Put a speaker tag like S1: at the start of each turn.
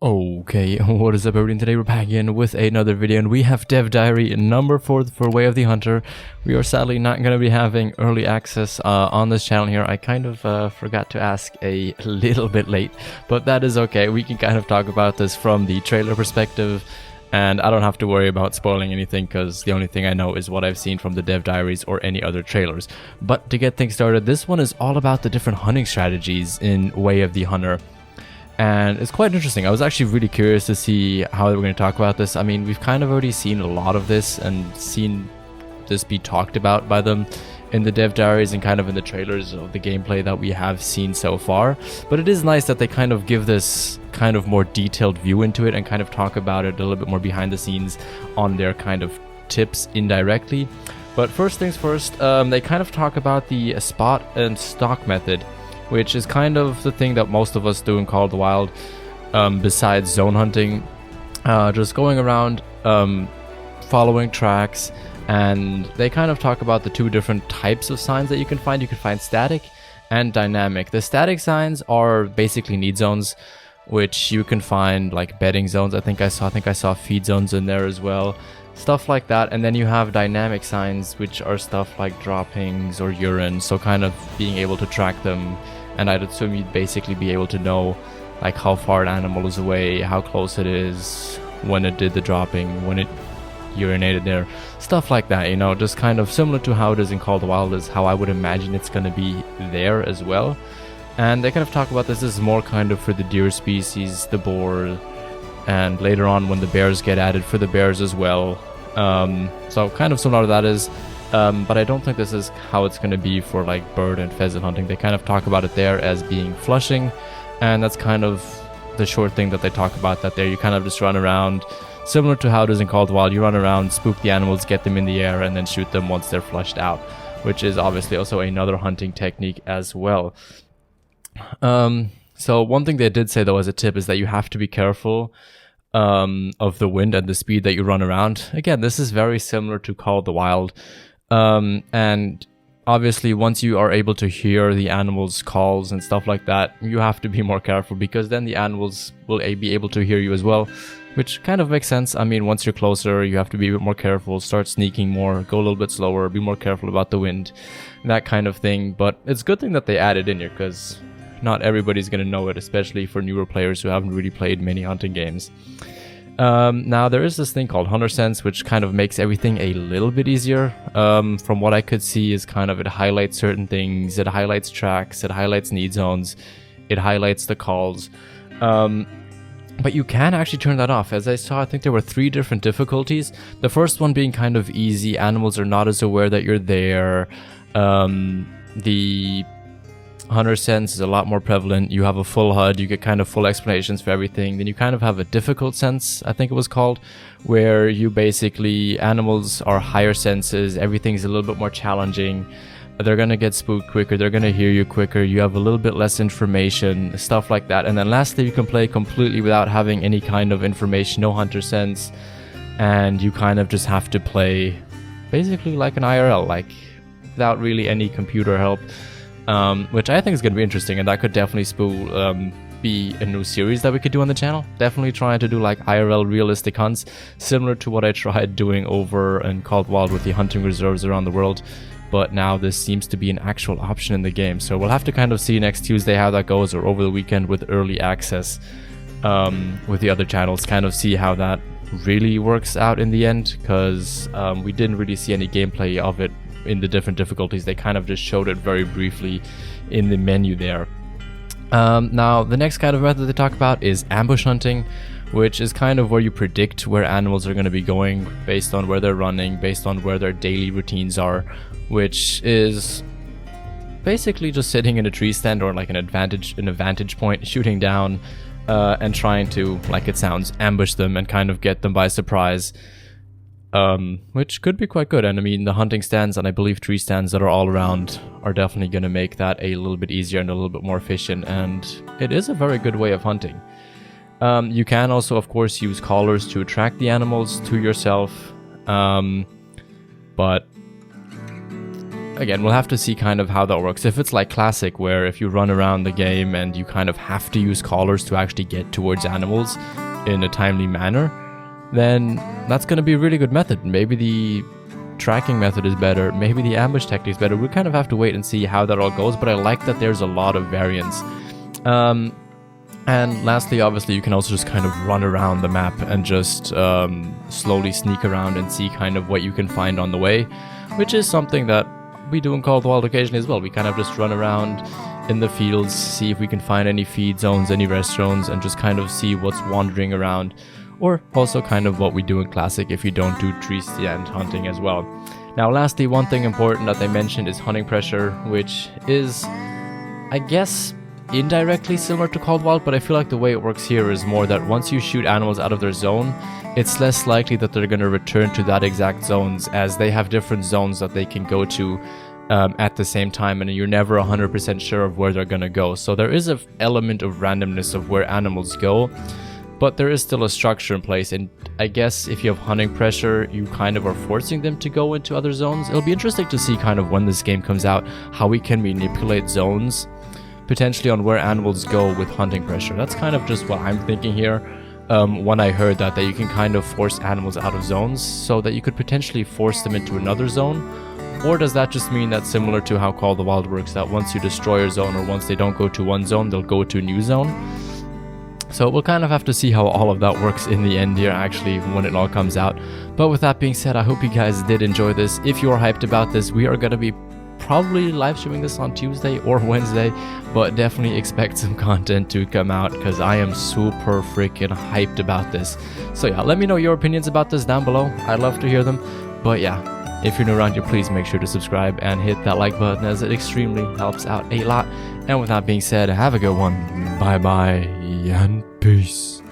S1: Okay, what is up everyone? Today we're back again with another video and we have Dev Diary number 4 for Way of the Hunter. We are sadly not going to be having early access on this channel here. I kind of forgot to ask a little bit late, but that is okay. We can kind of talk about this from the trailer perspective and I don't have to worry about spoiling anything because the only thing I know is what I've seen from the Dev Diaries or any other trailers. But to get things started, this one is all about the different hunting strategies in Way of the Hunter. And it's quite interesting. I was actually really curious to see how they were going to talk about this. I mean, we've kind of already seen a lot of this and seen this be talked about by them in the Dev Diaries and kind of in the trailers of the gameplay that we have seen so far. But it is nice that they kind of give this kind of more detailed view into it and kind of talk about it a little bit more behind the scenes on their kind of tips indirectly. But first things first, they kind of talk about the spot and stalk method, which is kind of the thing that most of us do in Call of the Wild, besides zone hunting. Just going around, following tracks, and they kind of talk about the two different types of signs that you can find. You can find static and dynamic. The static signs are basically need zones, which you can find like bedding zones. I think I saw feed zones in there as well. Stuff like that. And then you have dynamic signs, which are stuff like droppings or urine, so kind of being able to track them. And I'd assume you'd basically be able to know like how far an animal is away, how close it is, when it did the dropping, when it urinated there, stuff like that, you know, just kind of similar to how it is in Call of the Wild is how I would imagine it's going to be there as well. And they kind of talk about this is more kind of for the deer species, the boar, and later on when the bears get added for the bears as well. So kind of similar to that is, but I don't think this is how it's going to be for like bird and pheasant hunting. They kind of talk about it there as being flushing, and that's kind of the short thing that they talk about that there. You kind of just run around, similar to how it is in Call of the Wild. You run around, spook the animals, get them in the air, and then shoot them once they're flushed out, which is obviously also another hunting technique as well. So one thing they did say though as a tip is that you have to be careful of the wind and the speed that you run around. Again, this is very similar to Call of the Wild. And obviously once you are able to hear the animals' calls and stuff like that, you have to be more careful because then the animals will be able to hear you as well, which kind of makes sense. I mean, once you're closer, you have to be a bit more careful, start sneaking more, go a little bit slower, be more careful about the wind, that kind of thing. But it's a good thing that they added in here because not everybody's going to know it, especially for newer players who haven't really played many hunting games. Now, there is this thing called Hunter Sense, which kind of makes everything a little bit easier. From what I could see is kind of it highlights certain things, it highlights tracks, it highlights need zones, it highlights the calls. But you can actually turn that off. As I saw, I think there were 3 different difficulties. The first one being kind of easy. Animals are not as aware that you're there. The Hunter Sense is a lot more prevalent. You have a full HUD, you get kind of full explanations for everything. Then you kind of have a difficult sense, I think it was called, where you basically, animals are higher senses, everything's a little bit more challenging. They're gonna get spooked quicker, they're gonna hear you quicker, you have a little bit less information, stuff like that. And then lastly, you can play completely without having any kind of information, no Hunter Sense, and you kind of just have to play basically like an IRL, like without really any computer help. Which I think is going to be interesting, and that could definitely be a new series that we could do on the channel. Definitely trying to do like IRL realistic hunts, similar to what I tried doing over in Call of the Wild with the hunting reserves around the world. But now this seems to be an actual option in the game, so we'll have to kind of see next Tuesday how that goes, or over the weekend with early access with the other channels, kind of see how that really works out in the end, because we didn't really see any gameplay of it in the different difficulties. They kind of just showed it very briefly in the menu there. Now, the next kind of method they talk about is ambush hunting, which is kind of where you predict where animals are going to be going based on where they're running, based on where their daily routines are, which is basically just sitting in a tree stand or like an vantage point, shooting down and trying to, like it sounds, ambush them and kind of get them by surprise. Which could be quite good. And I mean, the hunting stands and I believe tree stands that are all around are definitely going to make that a little bit easier and a little bit more efficient, and it is a very good way of hunting. You can also, of course, use callers to attract the animals to yourself, but again, we'll have to see kind of how that works. If it's like classic, where if you run around the game and you kind of have to use collars to actually get towards animals in a timely manner, then that's going to be a really good method. Maybe the tracking method is better, maybe the ambush technique is better. We kind of have to wait and see how that all goes, but I like that there's a lot of variance. And lastly, obviously, you can also just kind of run around the map and just slowly sneak around and see kind of what you can find on the way, which is something that we do in Call of the Wild occasionally as well. We kind of just run around in the fields, see if we can find any feed zones, any rest zones, and just kind of see what's wandering around. Or also kind of what we do in Classic if you don't do tree stand hunting as well. Now lastly, one thing important that they mentioned is hunting pressure, which is, I guess, indirectly similar to Call of the Wild, but I feel like the way it works here is more that once you shoot animals out of their zone, it's less likely that they're going to return to that exact zones, as they have different zones that they can go to at the same time, and you're never 100% sure of where they're going to go. So there is an element of randomness of where animals go, but there is still a structure in place, and I guess if you have hunting pressure, you kind of are forcing them to go into other zones. It'll be interesting to see kind of when this game comes out, how we can manipulate zones potentially on where animals go with hunting pressure. That's kind of just what I'm thinking here. When I heard that you can kind of force animals out of zones so that you could potentially force them into another zone. Or does that just mean that, similar to how Call of the Wild works, that once you destroy a zone, or once they don't go to one zone, they'll go to a new zone? So we'll kind of have to see how all of that works in the end here, actually, when it all comes out. But with that being said, I hope you guys did enjoy this. If you're hyped about this, we are going to be probably live streaming this on Tuesday or Wednesday, but definitely expect some content to come out, because I am super freaking hyped about this. So yeah, let me know your opinions about this down below. I'd love to hear them. But yeah, if you're new around here, please make sure to subscribe and hit that like button, as it extremely helps out a lot. And with that being said, have a good one. Bye bye and peace.